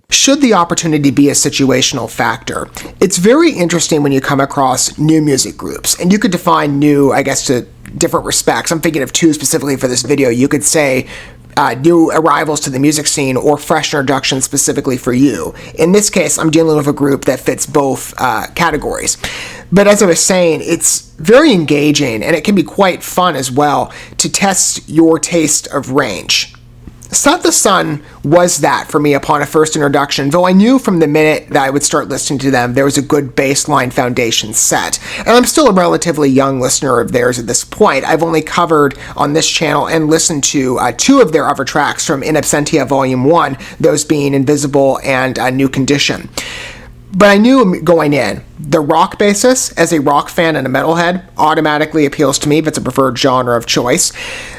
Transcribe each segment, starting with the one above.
Should the opportunity be a situational factor? It's very interesting when you come across new music groups, and you could define new, I guess, to different respects. I'm thinking of two specifically for this video. You could say new arrivals to the music scene or fresh introductions specifically for you. In this case, I'm dealing with a group that fits both categories. But as I was saying, it's very engaging, and it can be quite fun as well to test your taste of range. Set the Sun was that for me upon a first introduction, though I knew from the minute that I would start listening to them there was a good baseline foundation set. And I'm still a relatively young listener of theirs at this point. I've only covered on this channel and listened to two of their other tracks from In Absentia Volume 1, those being Invisible and New Condition. But I knew going in, the rock basis, as a rock fan and a metalhead, automatically appeals to me if it's a preferred genre of choice.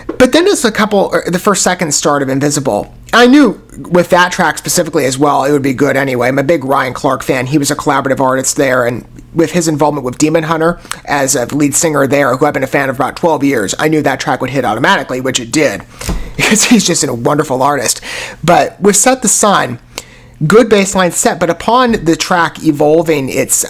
But then there's the first second start of Invisible. I knew with that track specifically as well, it would be good anyway. I'm a big Ryan Clark fan. He was a collaborative artist there, and with his involvement with Demon Hunter as a lead singer there, who I've been a fan of about 12 years, I knew that track would hit automatically, which it did, because he's just a wonderful artist. But with Set the Sun, good baseline set, but upon the track evolving its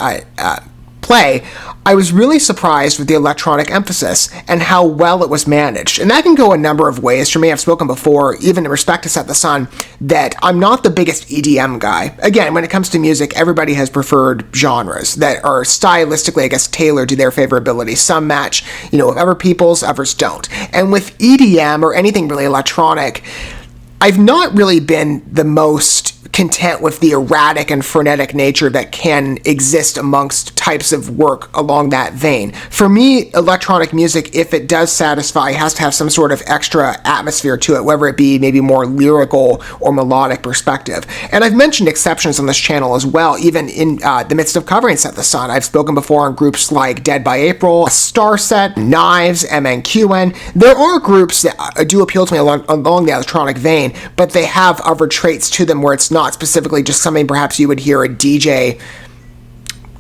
play, I was really surprised with the electronic emphasis and how well it was managed. And that can go a number of ways for me. I've spoken before, even in respect to Set the Sun, that I'm not the biggest EDM guy. Again, when it comes to music, everybody has preferred genres that are stylistically, I guess, tailored to their favorability. Some match, with other people's, others don't. And with EDM or anything really electronic, I've not really been the most content with the erratic and frenetic nature that can exist amongst types of work along that vein. For me, electronic music, if it does satisfy, has to have some sort of extra atmosphere to it, whether it be maybe more lyrical or melodic perspective. And I've mentioned exceptions on this channel as well, even in the midst of covering Set the Sun. I've spoken before on groups like Dead by April, Starset, Knives, MNQN. There are groups that do appeal to me along the electronic vein, but they have other traits to them where it's not specifically just something perhaps you would hear a DJ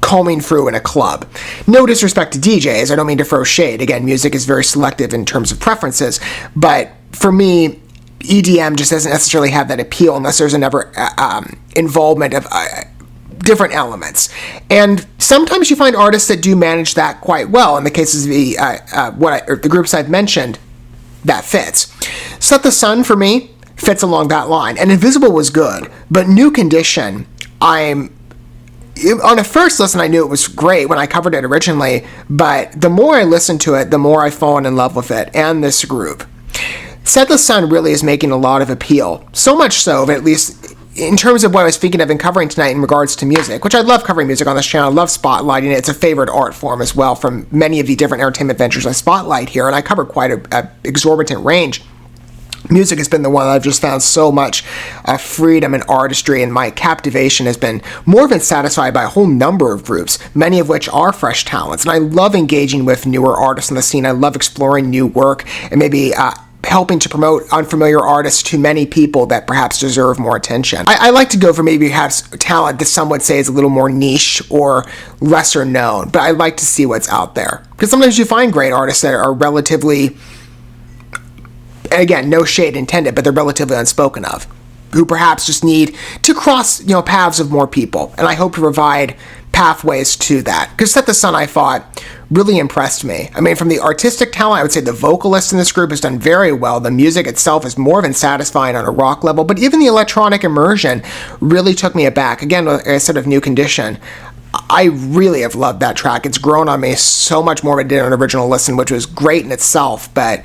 combing through in a club. No disrespect to DJs, I don't mean to throw shade. Again, music is very selective in terms of preferences, but for me, EDM just doesn't necessarily have that appeal unless there's another involvement of different elements. And sometimes you find artists that do manage that quite well. In the cases of the groups I've mentioned, that fits. Set the Sun, for me, fits along that line. And Invisible was good, but New Condition, on a first listen, I knew it was great when I covered it originally, but the more I listened to it, the more I've fallen in love with it and this group. Set the Sun really is making a lot of appeal. So much so that, at least in terms of what I was thinking of and covering tonight in regards to music, which I love covering music on this channel, I love spotlighting it. It's a favorite art form as well from many of the different entertainment ventures I spotlight here, and I cover quite an exorbitant range. Music has been the one that I've just found so much freedom and artistry, and my captivation has been more than satisfied by a whole number of groups, many of which are fresh talents. And I love engaging with newer artists in the scene. I love exploring new work and maybe helping to promote unfamiliar artists to many people that perhaps deserve more attention. I like to go for maybe perhaps talent that some would say is a little more niche or lesser known, but I like to see what's out there. Because sometimes you find great artists that are relatively, and again, no shade intended, but they're relatively unspoken of, who perhaps just need to cross, paths of more people. And I hope to provide pathways to that. Because Set the Sun, I thought, really impressed me. I mean, from the artistic talent, I would say the vocalist in this group has done very well. The music itself is more than satisfying on a rock level, but even the electronic immersion really took me aback. Again, like I said, of New Condition, I really have loved that track. It's grown on me so much more than it did on an original listen, which was great in itself, but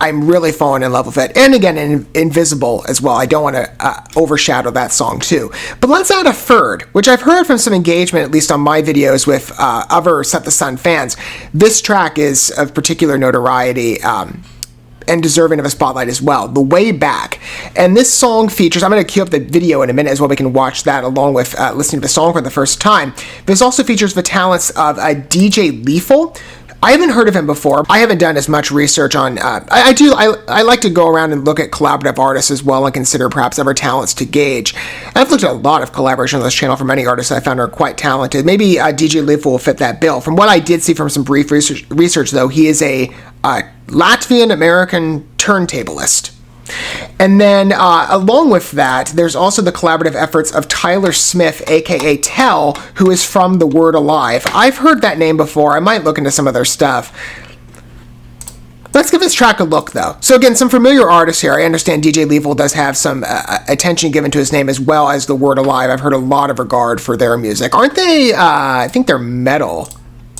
I'm really falling in love with it. And again, Invisible as well. I don't want to overshadow that song too. But let's add a third, which I've heard from some engagement, at least on my videos with other Set the Sun fans. This track is of particular notoriety and deserving of a spotlight as well. The Way Back. And this song features, I'm going to cue up the video in a minute as well. We can watch that along with listening to the song for the first time. This also features the talents of DJ Lethal. I haven't heard of him before. I haven't done as much research on, I like to go around and look at collaborative artists as well and consider perhaps other talents to gauge. I've looked at a lot of collaborations on this channel from many artists I found are quite talented. Maybe DJ Lethal will fit that bill. From what I did see from some brief research though, he is a Latvian-American turntablist. And then along with that, there's also the collaborative efforts of Tyler Smith, aka Telle, who is from The Word Alive. I've heard that name before. I might look into some of their stuff. Let's give this track a look, though. So again, some familiar artists here. I understand DJ Lethal does have some attention given to his name, as well as The Word Alive. I've heard a lot of regard for their music. Aren't they, I think they're metal,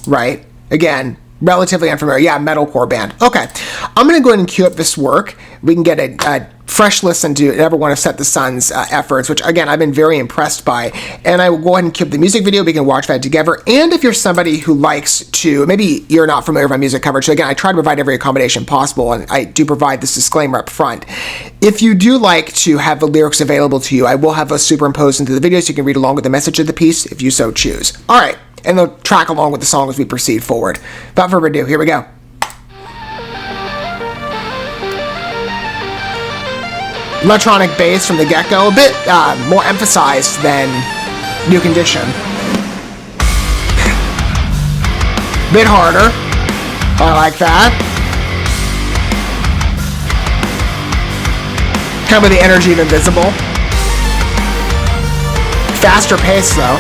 right? Again, relatively unfamiliar. Yeah, metalcore band. Okay, I'm going to go ahead and cue up this work. We can get a fresh listen to Everyone of Set the Sun's efforts, which, again, I've been very impressed by. And I will go ahead and cue up the music video. We can watch that together. And if you're somebody who likes to, maybe you're not familiar with my music coverage, so again, I try to provide every accommodation possible, and I do provide this disclaimer up front. If you do like to have the lyrics available to you, I will have those superimposed into the video so you can read along with the message of the piece if you so choose. All right, and they'll track along with the song as we proceed forward. Without further ado, here we go. Electronic bass from the get-go, a bit more emphasized than New Condition. Bit harder. I like that. Kind of the energy even visible. Faster pace though.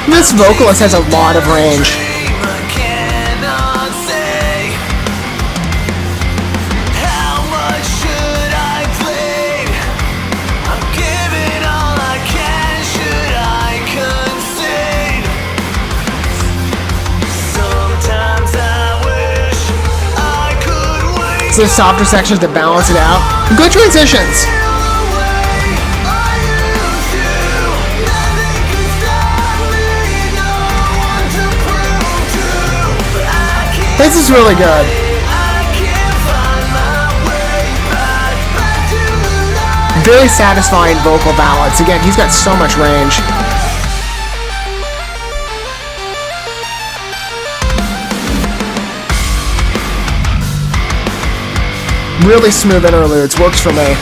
This vocalist has a lot of range. So there's softer sections to balance it out. Good transitions. This is really good. Very satisfying vocal balance. Again, he's got so much range. Really smooth interludes. Works for me.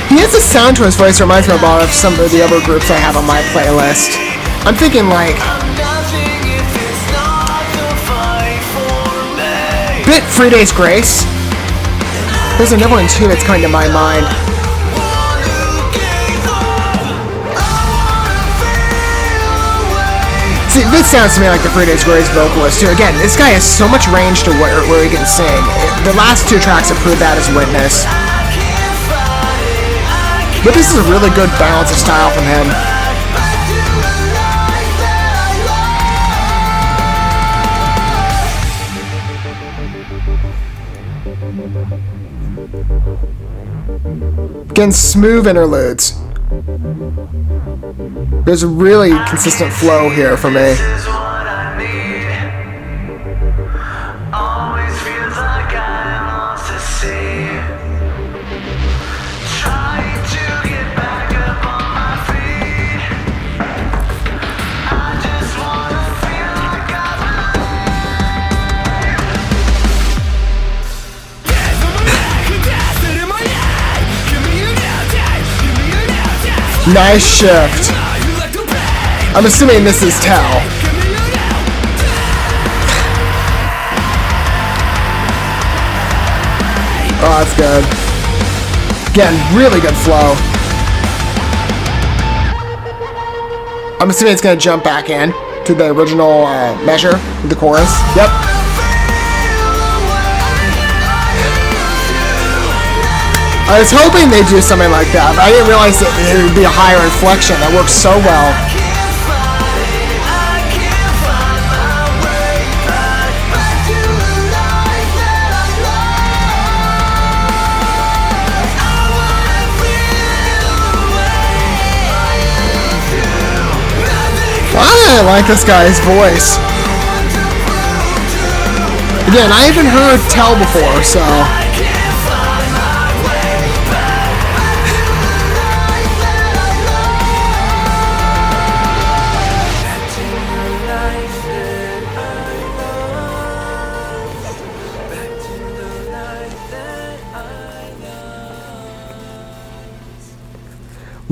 He has a sound to his voice that reminds me a lot of some of the other groups I have on my playlist. I'm thinking like bit Free Days Grace. There's another one too that's coming to my mind. See, this sounds to me like the Free Days Grace vocalist too. Again, this guy has so much range to where he can sing. The last two tracks have proved that as witness. But this is a really good balance of style from him. Again, smooth interludes. There's a really consistent flow here for me. Nice shift. I'm assuming this is Telle. Oh, that's good. Again, really good flow. I'm assuming it's going to jump back in to the original measure with the chorus. Yep. I was hoping they'd do something like that, but I didn't realize that it would be a higher inflection. That works so well. I like this guy's voice. Again, I haven't heard Telle before, so...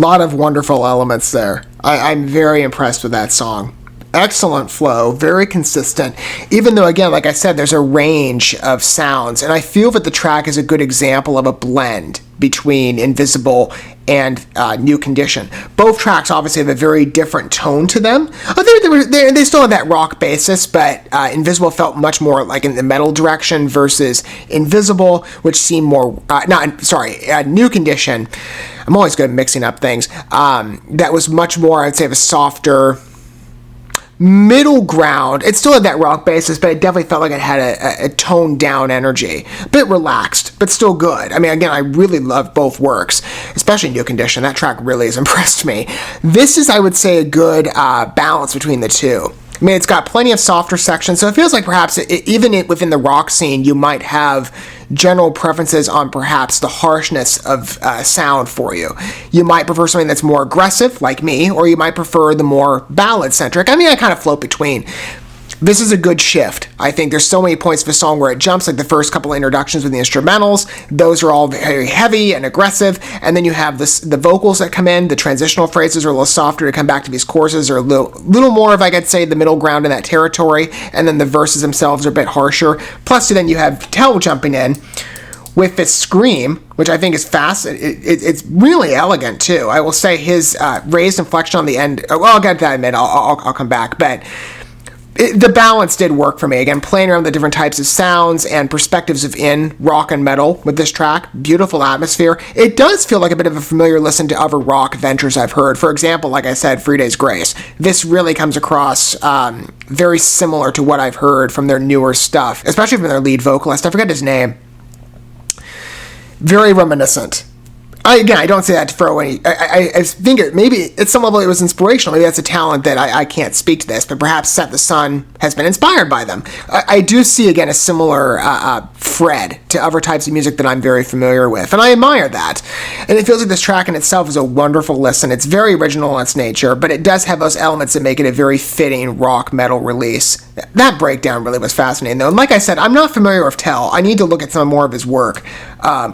lot of wonderful elements there. I'm very impressed with that song. Excellent flow, very consistent, even though, again, like I said, there's a range of sounds, and I feel that the track is a good example of a blend between Invisible and New Condition. Both tracks obviously have a very different tone to them. They still have that rock basis, but Invisible felt much more like in the metal direction versus Invisible, which seemed more, New Condition. I'm always good at mixing up things. That was much more, I'd say, of a softer middle ground. It still had that rock basis, but it definitely felt like it had a toned down energy. A bit relaxed, but still good. I mean, again, I really love both works, especially New Condition. That track really has impressed me. This is, I would say, a good balance between the two. I mean, it's got plenty of softer sections, so it feels like perhaps even within the rock scene, you might have general preferences on perhaps the harshness of sound for you. You might prefer something that's more aggressive, like me, or you might prefer the more ballad-centric. I mean, I kind of float between. This is a good shift. I think there's so many points of a song where it jumps, like the first couple introductions with the instrumentals. Those are all very heavy and aggressive. And then you have the vocals that come in. The transitional phrases are a little softer to come back to these choruses, or a little more of, I could say, the middle ground in that territory. And then the verses themselves are a bit harsher. Plus, then you have Telle jumping in with this scream, which I think is fast. It's really elegant, too. I will say his raised inflection on the end. Well, I'll get to that in a minute. I'll come back. But the balance did work for me. Again, playing around the different types of sounds and perspectives of rock and metal with this track. Beautiful atmosphere. It does feel like a bit of a familiar listen to other rock ventures I've heard. For example, like I said, Friday's Grace. This really comes across very similar to what I've heard from their newer stuff, especially from their lead vocalist. I forget his name. Very reminiscent. I don't say that to throw any. I think maybe at some level it was inspirational. Maybe that's a talent that I can't speak to this, but perhaps Set the Sun has been inspired by them. I do see, again, a similar thread to other types of music that I'm very familiar with, and I admire that. And it feels like this track in itself is a wonderful listen. It's very original in its nature, but it does have those elements that make it a very fitting rock metal release. That breakdown really was fascinating, though. And like I said, I'm not familiar with Telle. I need to look at some more of his work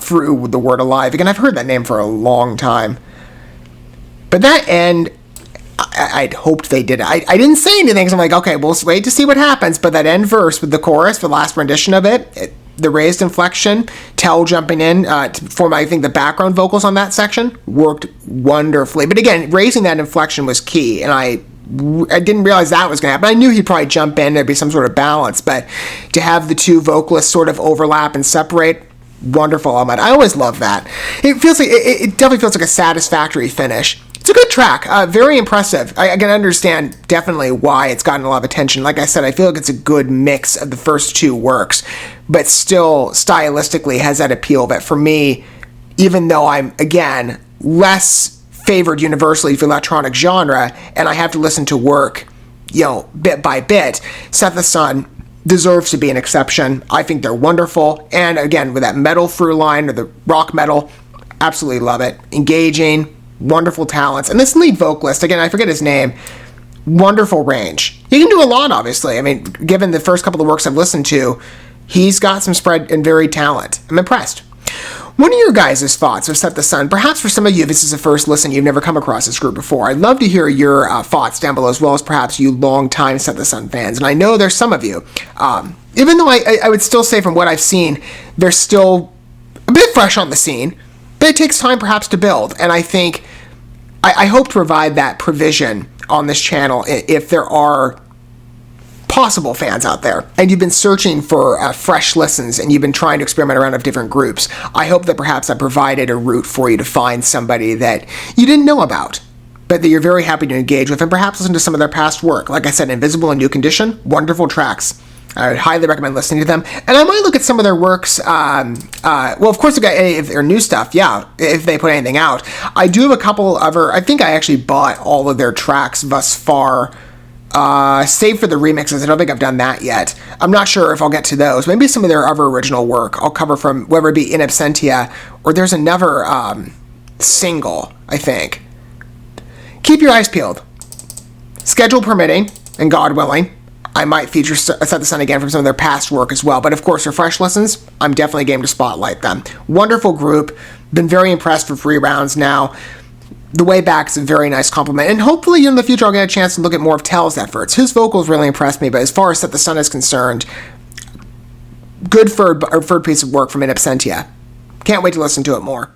through The Word Alive. Again, I've heard that name for a long time. But that end, I'd hoped they did it. I didn't say anything, because I'm like, okay, we'll wait to see what happens. But that end verse with the chorus, the last rendition of it, the raised inflection, Telle jumping in to form, I think, the background vocals on that section, worked wonderfully. But again, raising that inflection was key, and I didn't realize that was going to happen. I knew he'd probably jump in, there'd be some sort of balance, but to have the two vocalists sort of overlap and separate, wonderful element. I always love that. It feels like it definitely feels like a satisfactory finish. It's a good track, very impressive. I can understand definitely why it's gotten a lot of attention. Like I said, I feel like it's a good mix of the first two works, but still stylistically has that appeal that for me, even though I'm, again, less favored universally for electronic genre, and I have to listen to work, bit by bit, Set the Sun deserves to be an exception. I think they're wonderful, and again, with that metal through line, or the rock metal, absolutely love it. Engaging, wonderful talents, and this lead vocalist, again, I forget his name, wonderful range. He can do a lot, obviously. I mean, given the first couple of works I've listened to, he's got some spread and varied talent. I'm impressed. What are your guys' thoughts of Set the Sun? Perhaps for some of you, this is a first listen, you've never come across this group before. I'd love to hear your thoughts down below, as well as perhaps you long-time Set the Sun fans. And I know there's some of you. Even though I would still say from what I've seen, they're still a bit fresh on the scene, but it takes time perhaps to build. And I think, I hope to provide that provision on this channel if there are possible fans out there, and you've been searching for fresh listens, and you've been trying to experiment around with different groups. I hope that perhaps I provided a route for you to find somebody that you didn't know about, but that you're very happy to engage with, and perhaps listen to some of their past work. Like I said, Invisible and New Condition, wonderful tracks. I would highly recommend listening to them. And I might look at some of their works. Well, of course, if their new stuff, yeah, if they put anything out. I do have a couple other, I think I actually bought all of their tracks thus far, save for the remixes. I don't think I've done that yet. I'm not sure if I'll get to those. Maybe some of their other original work I'll cover, from whether it be In Absentia, or there's another single, I think. Keep your eyes peeled. Schedule permitting, and God willing, I might feature Set the Sun again from some of their past work as well. But of course, for fresh listens, I'm definitely game to spotlight them. Wonderful group. Been very impressed for 3 rounds now. the way back is a very nice compliment. And hopefully, in the future, I'll get a chance to look at more of Telle's efforts. His vocals really impressed me, but as far as Set the Sun is concerned, good third piece of work from In Absentia. Can't wait to listen to it more.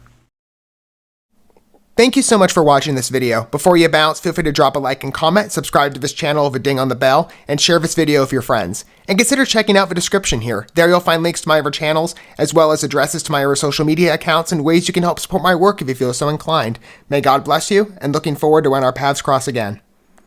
Thank you so much for watching this video. Before you bounce, feel free to drop a like and comment, subscribe to this channel with a ding on the bell, and share this video with your friends. And consider checking out the description here. There you'll find links to my other channels, as well as addresses to my other social media accounts and ways you can help support my work if you feel so inclined. May God bless you, and looking forward to when our paths cross again.